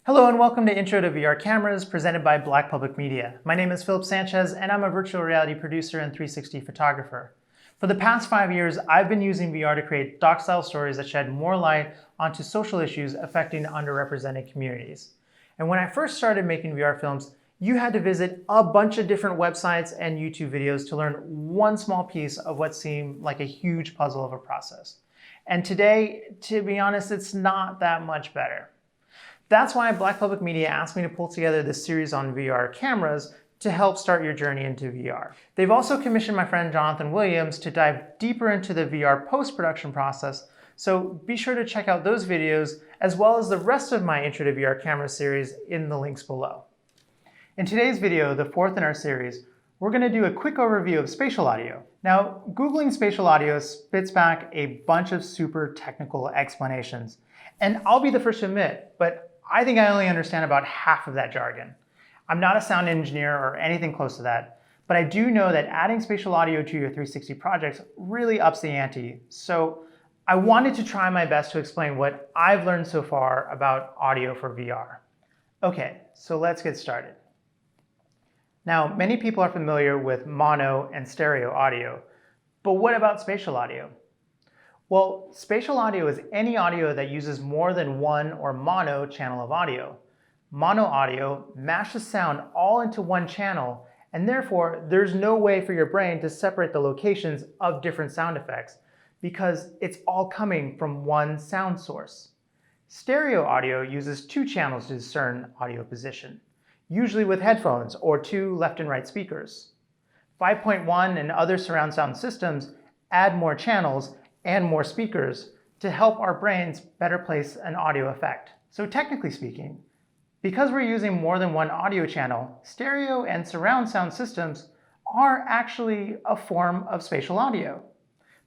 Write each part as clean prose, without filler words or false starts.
Hello and welcome to Intro to VR Cameras presented by Black Public Media. My name is Sanchez and I'm a virtual reality producer and 360 photographer. For the past 5 years, I've been using VR to create doc-style stories that shed more light onto social issues affecting underrepresented communities. And when I first started making VR films, you had to visit a bunch of different websites and YouTube videos to learn one small piece of what seemed like a huge puzzle of a process. And today, to be honest, it's not that much better. That's why Black Public Media asked me to pull together this series on VR cameras to help start your journey into VR. They've also commissioned my friend Jonathan Williams to dive deeper into the VR post-production process, so be sure to check out those videos as well as the rest of my Intro to VR Camera series in the links below. In today's video, the fourth in our series, we're going to do a quick overview of spatial audio. Now, Googling spatial audio spits back a bunch of super technical explanations, and I'll be the first to admit, but I think I only understand about half of that jargon. I'm not a sound engineer or anything close to that, but I do know that adding spatial audio to your 360 projects really ups the ante. So I wanted to try my best to explain what I've learned so far about audio for VR. Okay, so let's get started. Now, many people are familiar with mono and stereo audio, but what about spatial audio? Well, spatial audio is any audio that uses more than one or mono channel of audio. Mono audio mashes sound all into one channel, and therefore there's no way for your brain to separate the locations of different sound effects because it's all coming from one sound source. Stereo audio uses two channels to discern audio position, usually with headphones or two left and right speakers. 5.1 and other surround sound systems add more channels and more speakers to help our brains better place an audio effect. So technically speaking, because we're using more than one audio channel, stereo and surround sound systems are actually a form of spatial audio.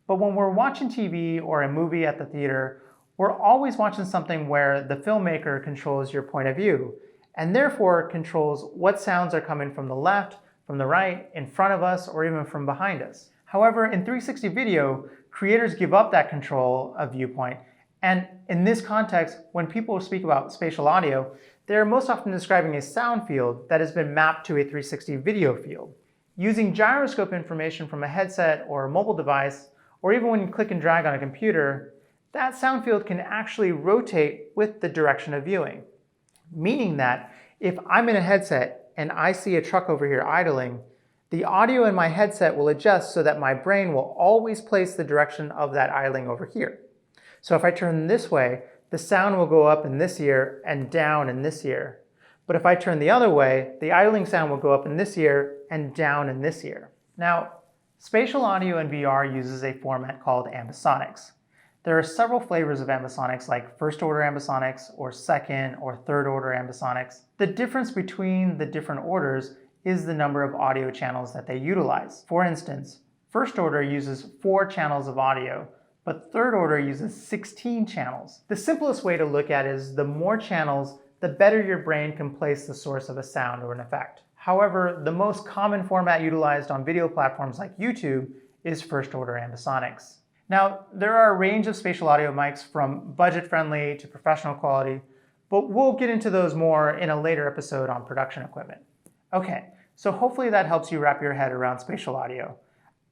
But when we're watching TV or a movie at the theater, we're always watching something where the filmmaker controls your point of view, and therefore controls what sounds are coming from the left, from the right, in front of us, or even from behind us. However, in 360 video, creators give up that control of viewpoint, and in this context, when people speak about spatial audio, they're most often describing a sound field that has been mapped to a 360 video field. Using gyroscope information from a headset or a mobile device, or even when you click and drag on a computer, that sound field can actually rotate with the direction of viewing. Meaning that if I'm in a headset and I see a truck over here idling, the audio in my headset will adjust so that my brain will always place the direction of that idling over here. So if I turn this way, the sound will go up in this ear and down in this ear. But if I turn the other way, the idling sound will go up in this ear and down in this ear. Now, spatial audio in VR uses a format called Ambisonics. There are several flavors of Ambisonics like first order Ambisonics or second or third order Ambisonics. The difference between the different orders is the number of audio channels that they utilize. For instance, first order uses 4 channels of audio, but third order uses 16 channels. The simplest way to look at it is the more channels, the better your brain can place the source of a sound or an effect. However, the most common format utilized on video platforms like YouTube is first order Ambisonics. Now, there are a range of spatial audio mics from budget-friendly to professional quality, but we'll get into those more in a later episode on production equipment. Okay, so hopefully that helps you wrap your head around spatial audio.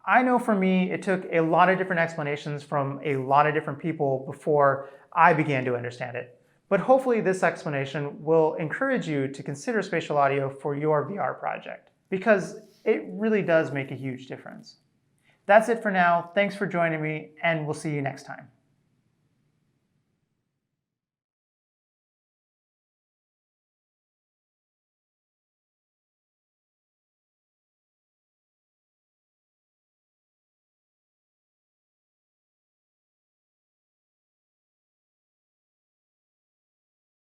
I know for me, it took a lot of different explanations from a lot of different people before I began to understand it. But hopefully this explanation will encourage you to consider spatial audio for your VR project, because it really does make a huge difference. That's it for now. Thanks for joining me, and we'll see you next time.